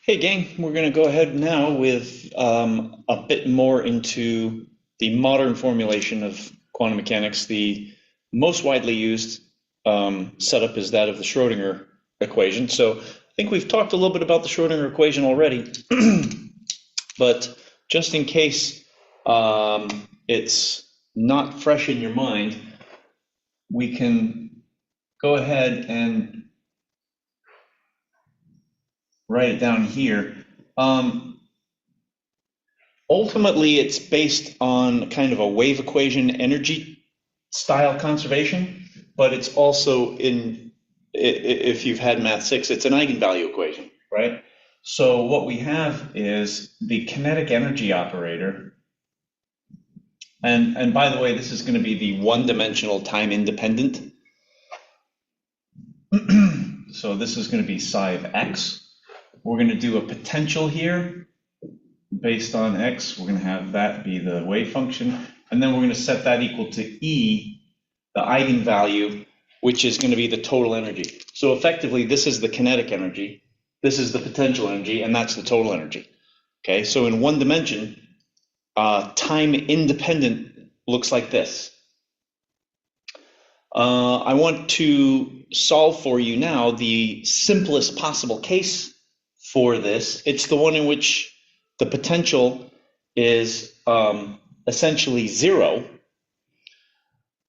Hey gang, we're going to go ahead now with a bit more into the modern formulation of quantum mechanics. The most widely used setup is that of the Schrodinger equation. So I think we've talked a little bit about the Schrodinger equation already, but just in case it's not fresh in your mind, we can go ahead and write it down here. Ultimately, it's based on kind of a wave equation energy style conservation, but it's also if you've had Math 6, it's an eigenvalue equation, right? So what we have is the kinetic energy operator. And by the way, this is going to be the one-dimensional time independent. So this is going to be psi of x. We're going to do a potential here based on x. We're going to have that be the wave function, and then we're going to set that equal to E, the eigenvalue, which is going to be the total energy. So effectively, this is the kinetic energy, this is the potential energy, and that's the total energy. Okay, so in one dimension, time independent looks like this. I want to solve for you now the simplest possible case for this. It's the one in which the potential is essentially zero,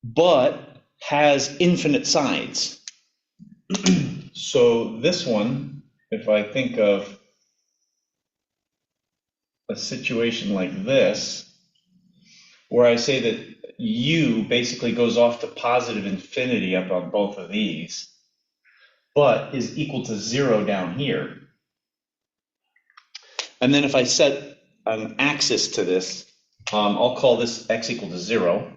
but has infinite sides. So this one, if I think of a situation like this, where I say that U basically goes off to positive infinity up on both of these, but is equal to zero down here. And then if I set an axis to this, I'll call this x equal to 0.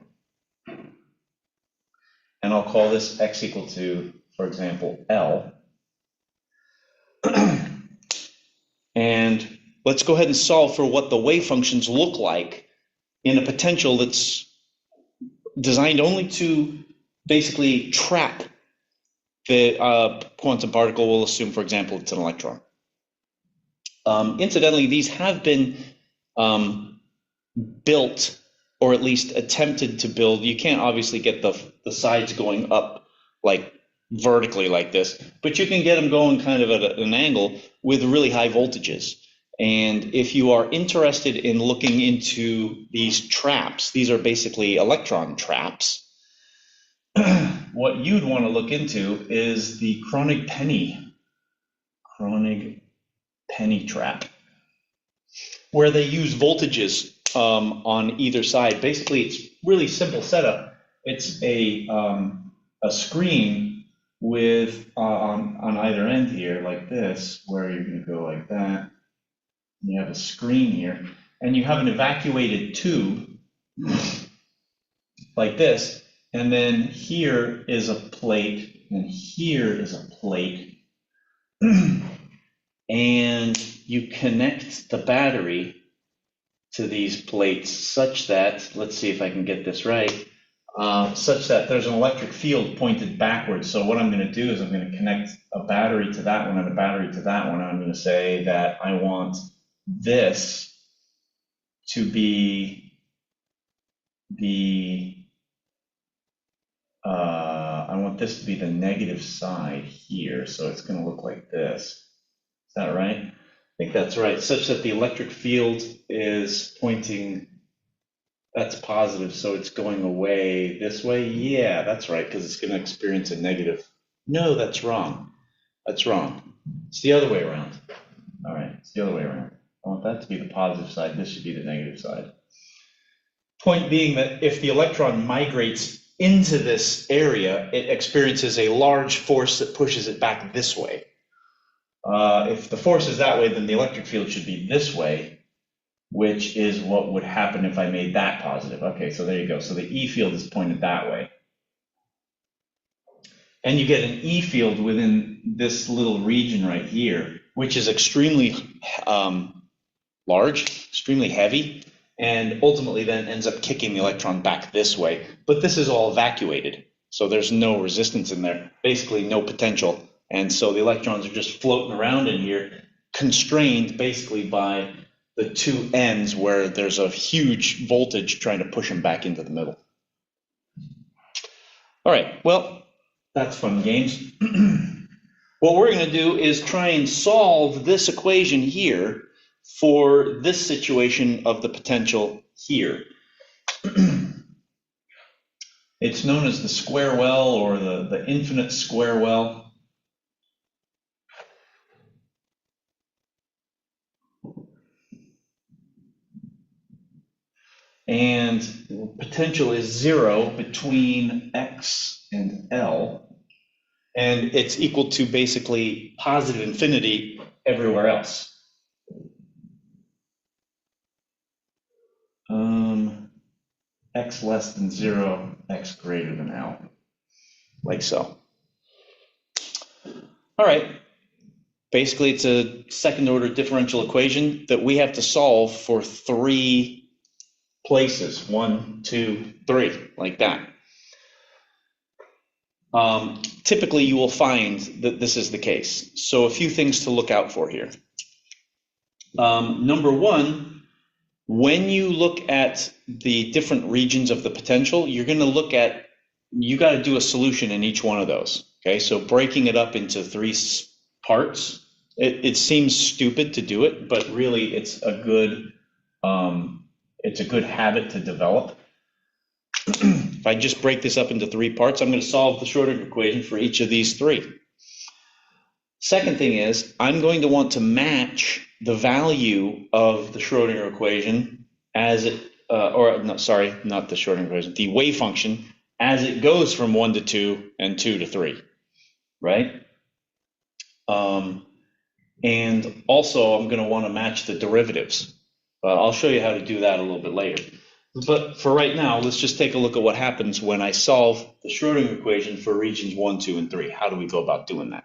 And I'll call this x equal to, for example, L. And let's go ahead and solve for what the wave functions look like in a potential that's designed only to basically trap the quantum particle. We'll assume, for example, it's an electron. Incidentally, these have been built, or at least attempted to build. You can't obviously get the sides going up like vertically like this, but you can get them going kind of at an angle with really high voltages. And if you are interested in looking into these traps, these are basically electron traps. What you'd want to look into is the Kronig-Penny trap, where they use voltages on either side. Basically, it's really simple setup. It's a screen with on either end here, like this, where you're going to go like that. You have a screen here, and you have an evacuated tube like this, and then here is a plate, and here is a plate, and you connect the battery to these plates such that, let's see if I can get this right, such that there's an electric field pointed backwards. So what I'm going to do is I'm going to connect a battery to that one and a battery to that one. I'm going to say that I want this to be the I want this to be the negative side here, so it's going to look like this. Is that right? I think that's right, such that the electric field is pointing, that's positive, so it's going away this way. Yeah, that's right, because it's going to experience a negative. No, that's wrong. That's wrong. It's the other way around. All right, it's the other way around. I want that to be the positive side. This should be the negative side. Point being that if the electron migrates into this area, it experiences a large force that pushes it back this way. If the force is that way, then the electric field should be this way, which is what would happen if I made that positive. Okay, so there you go. So the E field is pointed that way. And you get an E field within this little region right here, which is extremely large, extremely heavy, and ultimately then ends up kicking the electron back this way. But this is all evacuated, so there's no resistance in there, basically no potential. And so the electrons are just floating around in here, constrained basically by the two ends where there's a huge voltage trying to push them back into the middle. All right, well, that's fun games. What we're going to do is try and solve this equation here for this situation of the potential here. It's known as the square well or the infinite square well. And potential is 0 between X and L. And it's equal to basically positive infinity everywhere else. X less than 0, X greater than L, like so. All right, basically it's a second order differential equation that we have to solve for 3 places, 1, 2, 3, like that. Typically you will find that this is the case. So a few things to look out for here. Number 1, when you look at the different regions of the potential, you're going to look at, you got to do a solution in each one of those. Okay, so breaking it up into 3 parts, it seems stupid to do it, but really it's a good habit to develop. If I just break this up into 3 parts, I'm going to solve the Schrodinger equation for each of these 3. Second thing is, I'm going to want to match the value of the Schrodinger equation as it, not the Schrodinger equation, the wave function as it goes from 1 to 2 and 2 to 3, right? And also I'm going to want to match the derivatives. I'll show you how to do that a little bit later. But for right now, let's just take a look at what happens when I solve the Schrodinger equation for regions 1, 2, and 3. How do we go about doing that?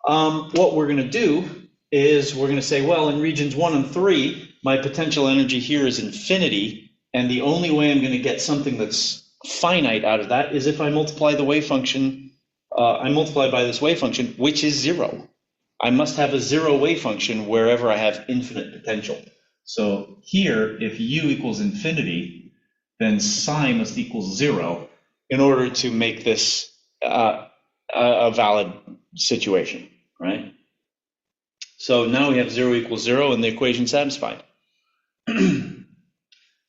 What we're going to do is we're going to say, well, in regions 1 and 3, my potential energy here is infinity, and the only way I'm going to get something that's finite out of that is if I multiply the wave function, I multiply by this wave function, which is 0. I must have a 0 wave function wherever I have infinite potential. So here, if u equals infinity, then psi must equal 0 in order to make this a valid situation, right? So now we have 0 equals 0 and the equation satisfied.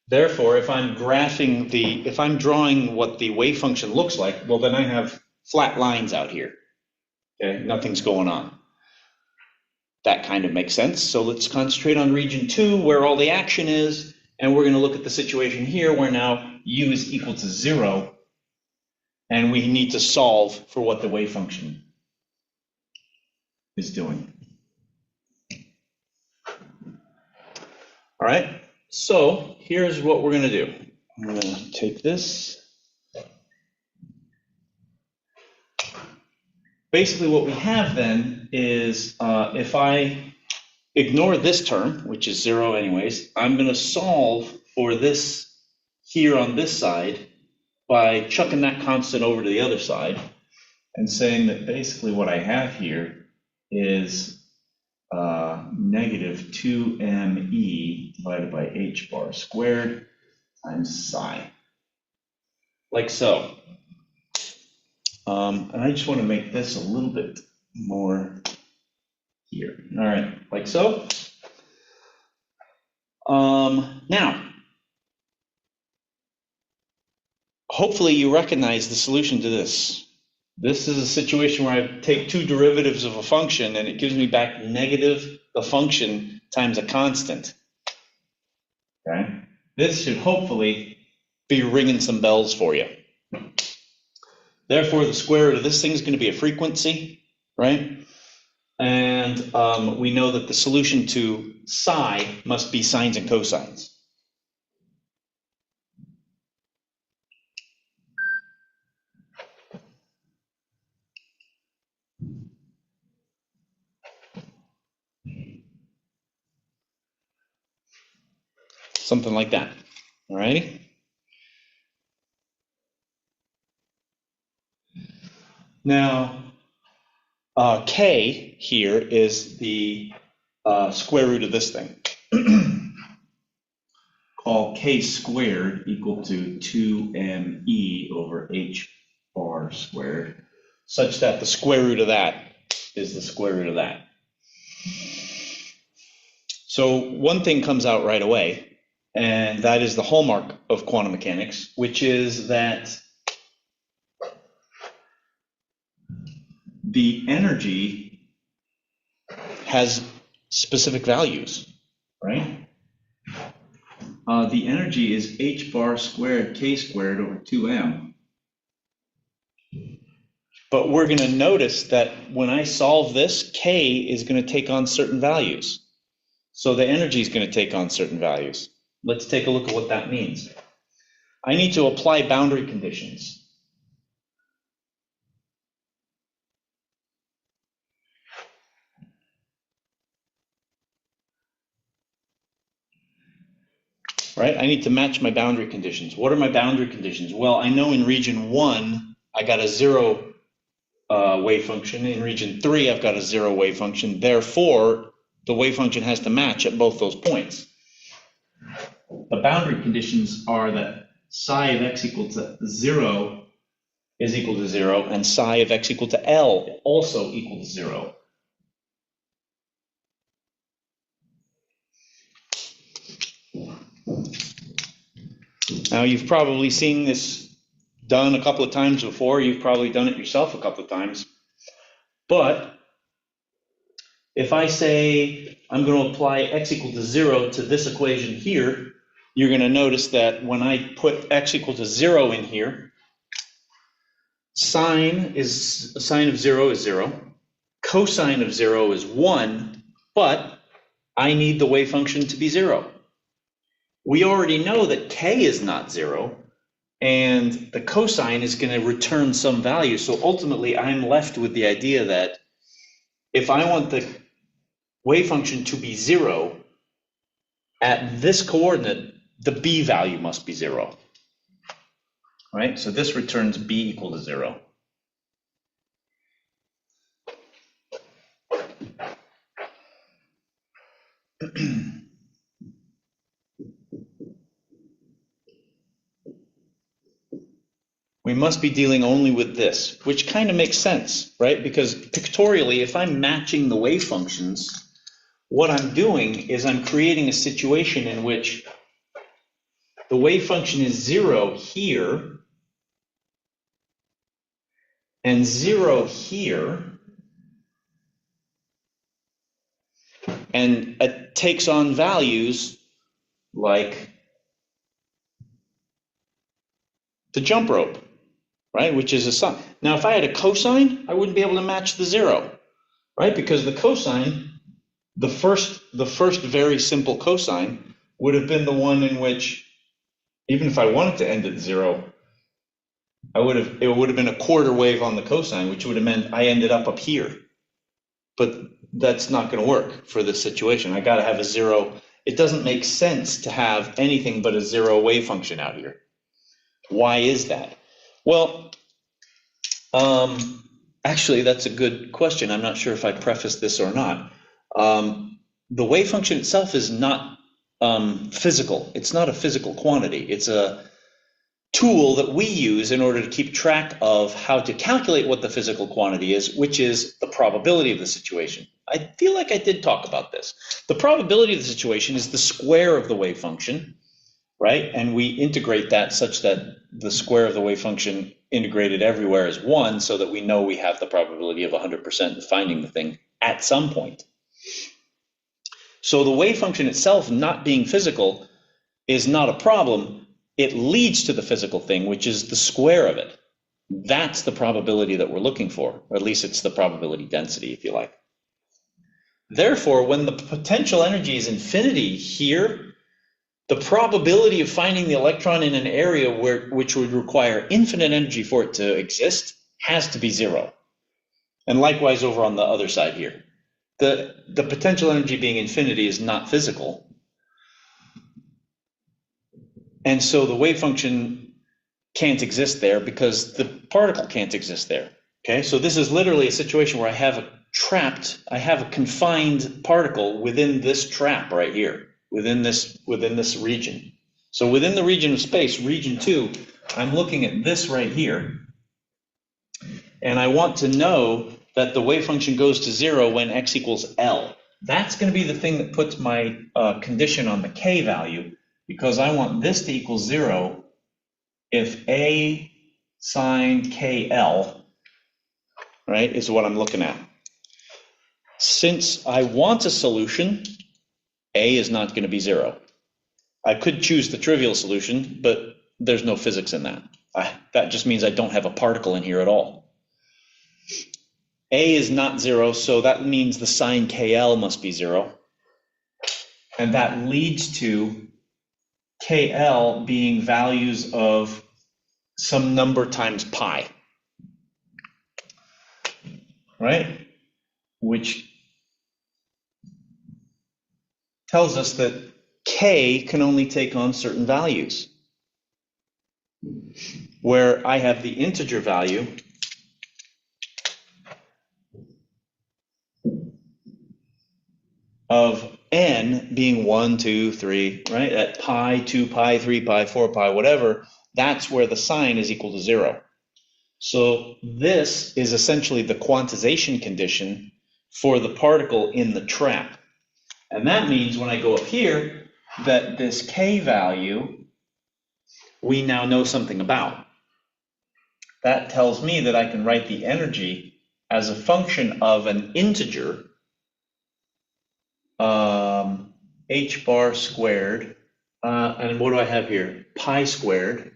Therefore, if I'm drawing what the wave function looks like, well, then I have flat lines out here. Okay, nothing's going on. That kind of makes sense. So let's concentrate on region 2 where all the action is, and we're going to look at the situation here where now u is equal to 0, and we need to solve for what the wave function is doing. All right, so here's what we're going to do. I'm going to take this. Basically what we have then is if I ignore this term, which is 0 anyways, I'm going to solve for this here on this side by chucking that constant over to the other side and saying that basically what I have here is negative 2me divided by h bar squared times psi, like so. And I just want to make this a little bit more here. All right, like so. Now, hopefully you recognize the solution to this. This is a situation where I take 2 derivatives of a function and it gives me back negative the function times a constant. Okay, this should hopefully be ringing some bells for you. Therefore, the square root of this thing is going to be a frequency, right? And we know that the solution to psi must be sines and cosines. Something like that, all right? Now, K here is the square root of this thing. Call k squared equal to 2me over h bar squared, such that the square root of that is the square root of that. So one thing comes out right away, and that is the hallmark of quantum mechanics, which is that the energy has specific values, right? The energy is h bar squared k squared over 2m. But we're going to notice that when I solve this, k is going to take on certain values. So the energy is going to take on certain values. Let's take a look at what that means. I need to apply boundary conditions. Right? I need to match my boundary conditions. What are my boundary conditions? Well, I know in region 1, I got a 0 wave function. In region 3, I've got a 0 wave function. Therefore, the wave function has to match at both those points. The boundary conditions are that psi of x equal to 0 is equal to 0, and psi of x equal to L also equal to 0. Now, you've probably seen this done a couple of times before. You've probably done it yourself a couple of times. But if I say I'm going to apply x equal to 0 to this equation here, you're going to notice that when I put x equal to 0 in here, sine of 0 is 0, cosine of 0 is 1, but I need the wave function to be 0. We already know that k is not 0, and the cosine is going to return some value. So ultimately, I'm left with the idea that if I want the wave function to be 0, at this coordinate, the b value must be 0. Right? So this returns b equal to 0. We must be dealing only with this, which kind of makes sense, right? Because pictorially, if I'm matching the wave functions, what I'm doing is I'm creating a situation in which the wave function is 0 here and 0 here, and it takes on values like the jump rope, right, which is a sine. Now, if I had a cosine, I wouldn't be able to match the 0, right, because the cosine, the first very simple cosine would have been the one in which, even if I wanted to end at 0, it would have been a quarter wave on the cosine, which would have meant I ended up here. But that's not going to work for this situation. I got to have a 0. It doesn't make sense to have anything but a 0 wave function out here. Why is that? Well, actually, that's a good question. I'm not sure if I prefaced this or not. The wave function itself is not physical. It's not a physical quantity. It's a tool that we use in order to keep track of how to calculate what the physical quantity is, which is the probability of the situation. I feel like I did talk about this. The probability of the situation is the square of the wave function, right? And we integrate that such that the square of the wave function integrated everywhere is 1, so that we know we have the probability of 100% of finding the thing at some point. So the wave function itself not being physical is not a problem. It leads to the physical thing, which is the square of it. That's the probability that we're looking for, or at least it's the probability density, if you like. Therefore, when the potential energy is infinity here, the probability of finding the electron in an area which would require infinite energy for it to exist has to be 0. And likewise over on the other side here. The potential energy being infinity is not physical. And so the wave function can't exist there because the particle can't exist there. Okay, so this is literally a situation where I have trapped, I have a confined particle within this trap right here, within this region. So within the region of space, region 2, I'm looking at this right here, and I want to know that the wave function goes to 0 when x equals L. That's going to be the thing that puts my condition on the k value, because I want this to equal 0 if A sine KL, right, is what I'm looking at. Since I want a solution, A is not going to be 0. I could choose the trivial solution, but there's no physics in that. That just means I don't have a particle in here at all. A is not 0, so that means the sine KL must be 0. And that leads to KL being values of some number times pi, right? Which tells us that K can only take on certain values. Where I have the integer value of n being 1, 2, 3, right? At pi, 2 pi, 3 pi, 4 pi, whatever, that's where the sign is equal to 0. So this is essentially the quantization condition for the particle in the trap. And that means when I go up here, that this k value, we now know something about. That tells me that I can write the energy as a function of an integer, h bar squared, and what do I have here? Pi squared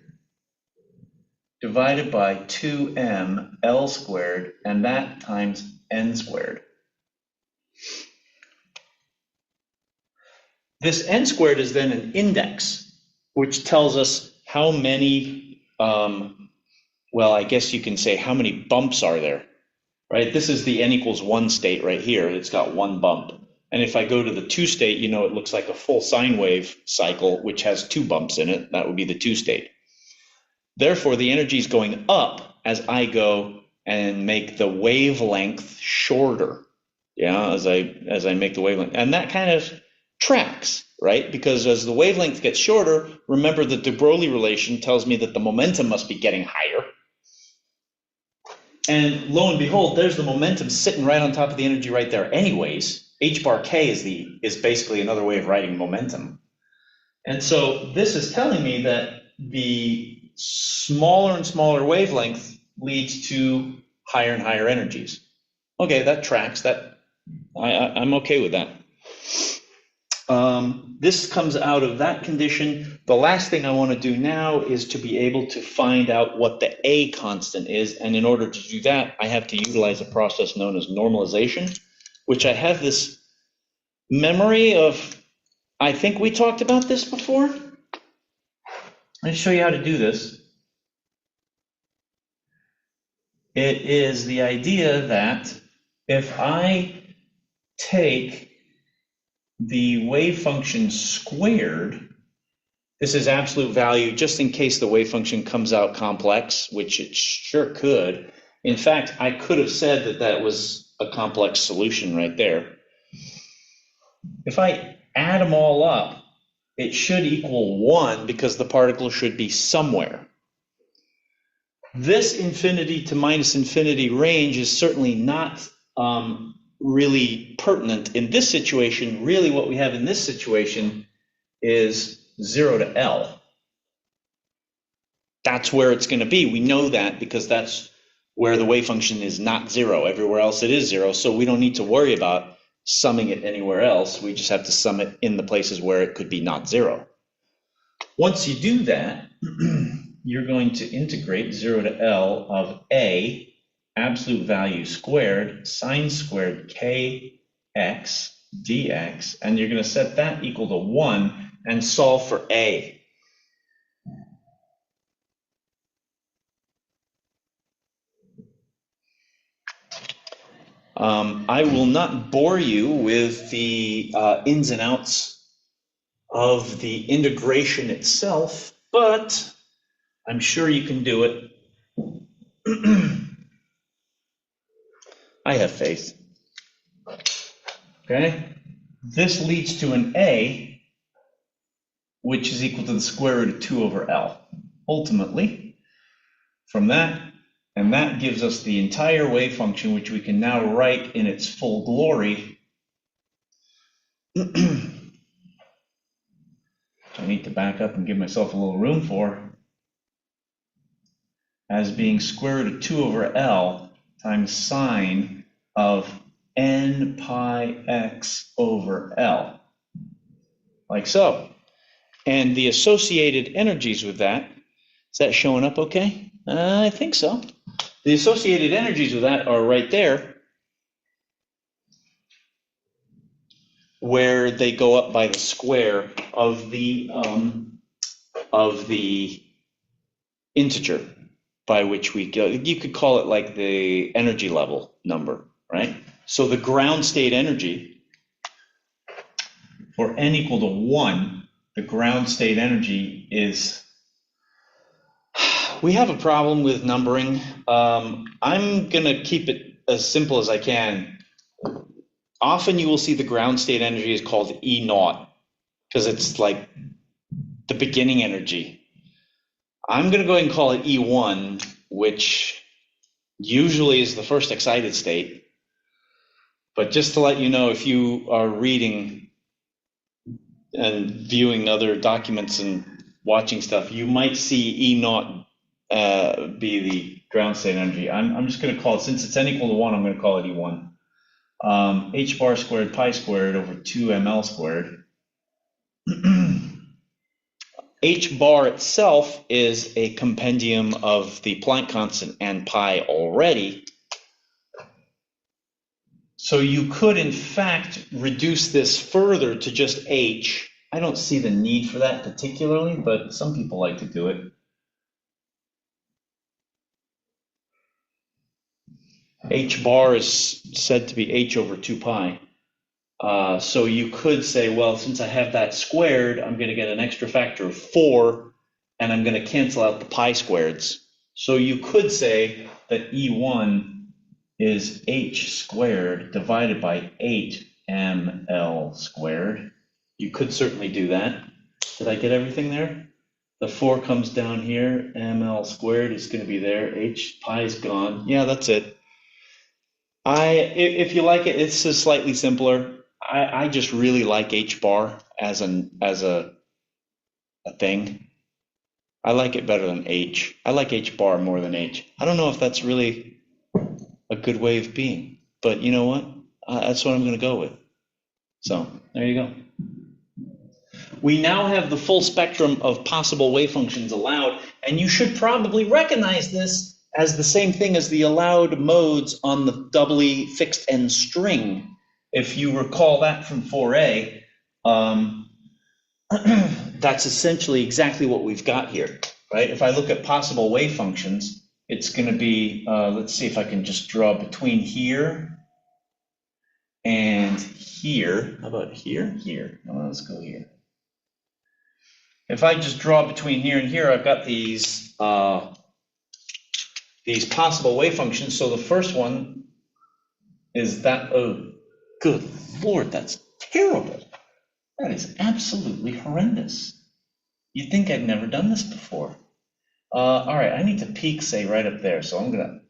divided by 2m L squared, and that times n squared. This n squared is then an index, which tells us how many, well, I guess you can say how many bumps are there, right? This is the n equals 1 state right here. It's got 1 bump. And if I go to the 2 state, you know, it looks like a full sine wave cycle, which has 2 bumps in it. That would be the 2 state. Therefore, the energy is going up as I go and make the wavelength shorter. Yeah, as I make the wavelength. And that kind of tracks, right? Because as the wavelength gets shorter, remember the de Broglie relation tells me that the momentum must be getting higher. And lo and behold, there's the momentum sitting right on top of the energy right there anyways. H bar k is basically another way of writing momentum. And so this is telling me that the smaller and smaller wavelength leads to higher and higher energies. Okay, that tracks. That I'm okay with that. This comes out of that condition. The last thing I want to do now is to be able to find out what the A constant is. And in order to do that, I have to utilize a process known as normalization, which I have this memory of. I think we talked about this before. Let me show you how to do this. It is the idea that if I take the wave function squared, this is absolute value, just in case the wave function comes out complex, which it sure could. In fact, I could have said that that was a complex solution right there. If I add them all up, it should equal 1 because the particle should be somewhere. This infinity to minus infinity range is certainly not really pertinent in this situation. Really what we have in this situation is 0 to L. That's where it's going to be. We know that because that's where the wave function is not 0. Everywhere else it is 0, so we don't need to worry about summing it anywhere else. We just have to sum it in the places where it could be not 0. Once you do that, you're going to integrate 0 to L of A absolute value squared sine squared kx dx, and you're going to set that equal to 1 and solve for A. I will not bore you with the ins and outs of the integration itself, but I'm sure you can do it. I have faith. okay? This leads to an A, which is equal to the square root of 2 over L. Ultimately, from that, and that gives us the entire wave function, which we can now write in its full glory. I need to back up and give myself a little room for, as being square root of 2 over L times sine of n pi x over L, like so. And the associated energies with that, is that showing up okay? I think so. The associated energies with that are right there, where they go up by the square of the integer by which we go. You could call it like the energy level number, right? So the ground state energy for n equal to 1, the ground state energy is, we have a problem with numbering. I'm gonna keep it as simple as I can. Often you will see the ground state energy is called E naught because it's like the beginning energy. I'm gonna go ahead and call it E1, which usually is the first excited state. But just to let you know, if you are reading and viewing other documents and watching stuff, you might see E naught be the ground state energy. I'm just going to call it, since it's n equal to 1, I'm going to call it E1. H bar squared pi squared over 2ml squared. H bar itself is a compendium of the Planck constant and pi already. So you could, in fact, reduce this further to just H. I don't see the need for that particularly, but some people like to do it. H bar is said to be H over 2 pi. So you could say, well, since I have that squared, I'm going to get an extra factor of 4, and I'm going to cancel out the pi squareds. So you could say that E1 is H squared divided by 8ml squared. You could certainly do that. Did I get everything there? The 4 comes down here, ml squared is going to be there, H pi is gone. Yeah, that's it. If you like it, it's just slightly simpler. I just really like H bar as a thing. I like it better than H. I like H bar more than H. I don't know if that's really a good way of being, but you know what? That's what I'm going to go with. So there you go. We now have the full spectrum of possible wave functions allowed, and you should probably recognize this as the same thing as the allowed modes on the doubly fixed end string. If you recall that from 4A, that's essentially exactly what we've got here, right? If I look at possible wave functions, it's going to be, let's see if I can just draw between here and here. How about here? Here. Oh, let's go here. If I just draw between here and here, I've got these possible wave functions. So the first one is that, oh, good Lord, that's terrible. That is absolutely horrendous. You'd think I'd never done this before. All right, I need to peak, say, right up there. So I'm gonna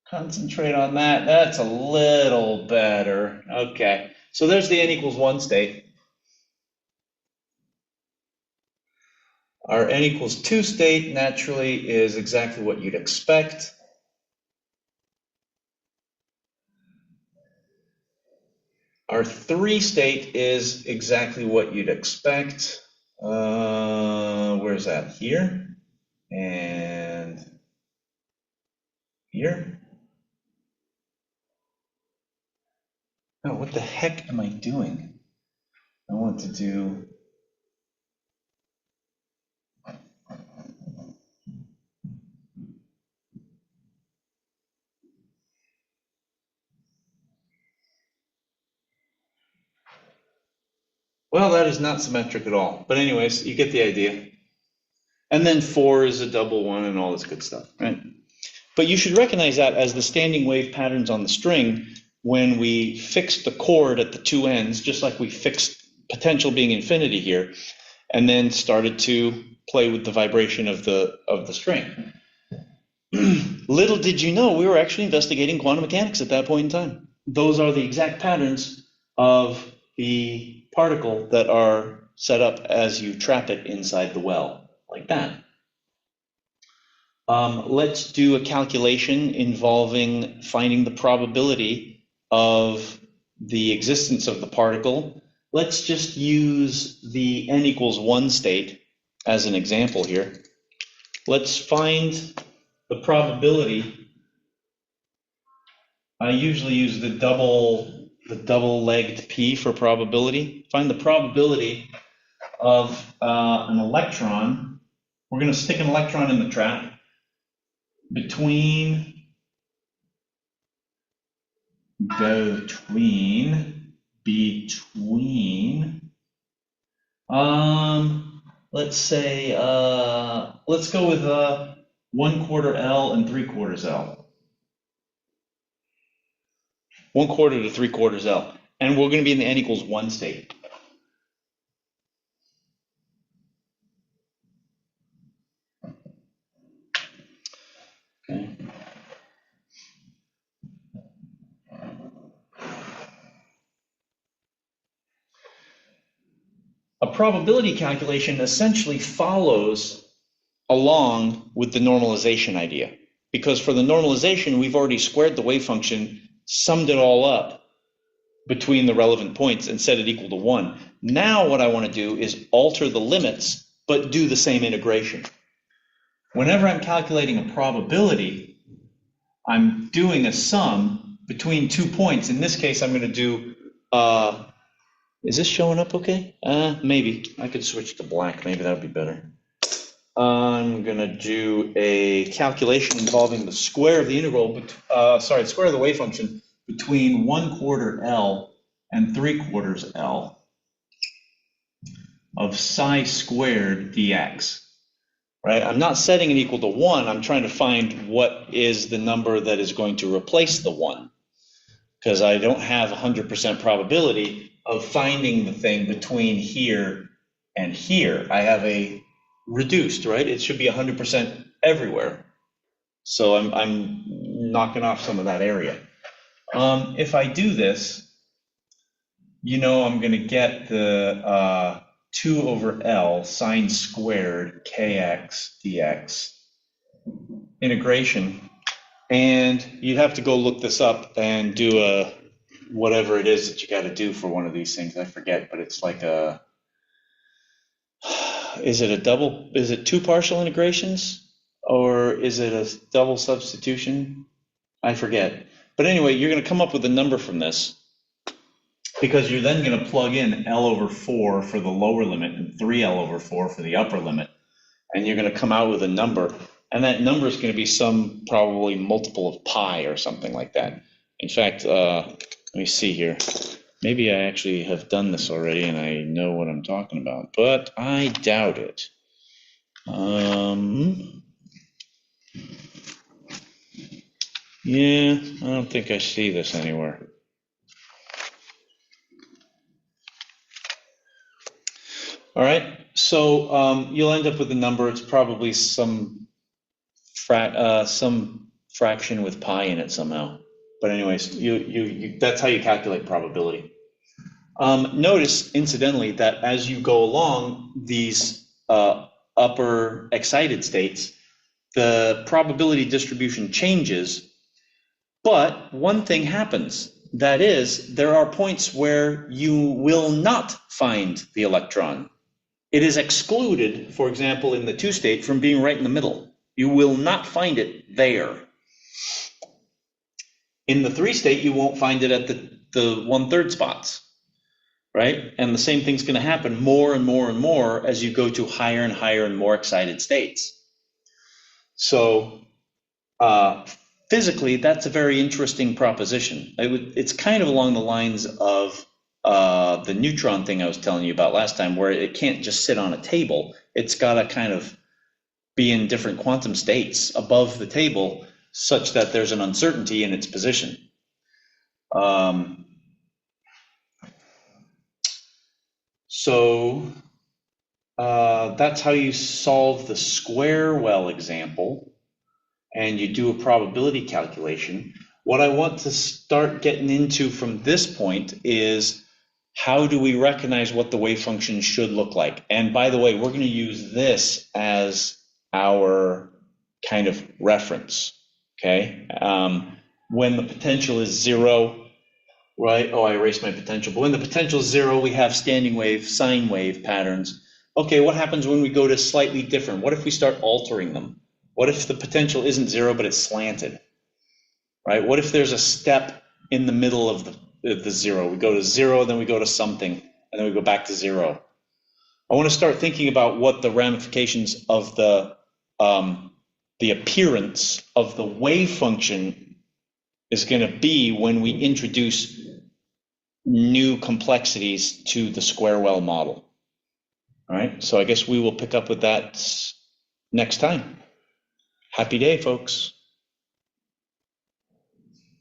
concentrate on that. That's a little better. Okay, so there's the n equals 1 state. Our n equals 2 state naturally is exactly what you'd expect. Our 3 state is exactly what you'd expect. Where's that? Here and here. Oh, what the heck am I doing? I want to do. Well, that is not symmetric at all. But anyways, you get the idea. And then 4 is a double 1 and all this good stuff, right? But you should recognize that as the standing wave patterns on the string, when we fixed the chord at the two ends, just like we fixed potential being infinity here, and then started to play with the vibration of the string. Little did you know we were actually investigating quantum mechanics at that point in time. Those are the exact patterns of the particle that are set up as you trap it inside the well, like that. Let's do a calculation involving finding the probability of the existence of the particle. Let's just use the n equals 1 state as an example here. Let's find the probability. I usually use the double-legged P for probability. Find the probability of an electron. We're going to stick an electron in the trap between let's say let's go with 1/4 L and 3/4 L. 1/4 to 3/4 L. And we're going to be in the n equals 1 state. Okay. A probability calculation essentially follows along with the normalization idea, because for the normalization, we've already squared the wave function, summed it all up between the relevant points and set it equal to 1. Now what I want to do is alter the limits, but do the same integration. Whenever I'm calculating a probability, I'm doing a sum between 2 points. In this case, I'm going to do, is this showing up okay? Maybe. I could switch to black. Maybe that would be better. I'm going to do a calculation involving the square of the integral, square of the wave function between 1/4 L and 3/4 L of psi squared dx. Right? I'm not setting it equal to 1. I'm trying to find what is the number that is going to replace the 1, because I don't have 100% probability of finding the thing between here and here. I have a reduced, right? It should be 100% everywhere. So I'm knocking off some of that area. If I do this, I'm going to get the 2 over L sine squared kx dx integration. And you'd have to go look this up and do whatever it is that you got to do for one of these things. I forget, but it's like is it 2 partial integrations, or is it a double substitution? I forget. But anyway, you're going to come up with a number from this, because you're then going to plug in L over 4 for the lower limit and 3L over 4 for the upper limit. And you're going to come out with a number. And that number is going to be some probably multiple of pi or something like that. In fact, let me see here. Maybe I actually have done this already and I know what I'm talking about, but I doubt it. Yeah, I don't think I see this anywhere. All right, so you'll end up with a number. It's probably some fraction with pi in it somehow. But anyways, that's how you calculate probability. Notice, incidentally, that as you go along these upper excited states, the probability distribution changes, but one thing happens. That is, there are points where you will not find the electron. It is excluded, for example, in the 2 state from being right in the middle. You will not find it there. In the 3 state, you won't find it at the 1/3 spots, right? And the same thing's going to happen more and more and more as you go to higher and higher and more excited states. So physically, that's a very interesting proposition. It's kind of along the lines of the neutron thing I was telling you about last time, where it can't just sit on a table. It's got to kind of be in different quantum states above the table, such that there's an uncertainty in its position. So that's how you solve the square well example, and you do a probability calculation. What I want to start getting into from this point is how do we recognize what the wave function should look like? And by the way, we're going to use this as our kind of reference, okay? When the potential is zero, right? Oh, I erased my potential. But when the potential is zero, we have standing wave, sine wave patterns. Okay, what happens when we go to slightly different? What if we start altering them? What if the potential isn't zero, but it's slanted, right? What if there's a step in the middle of the zero? We go to zero, then we go to something, and then we go back to zero. I want to start thinking about what the ramifications of the appearance of the wave function is going to be when we introduce new complexities to the square well model. All right, so I guess we will pick up with that next time. Happy day, folks.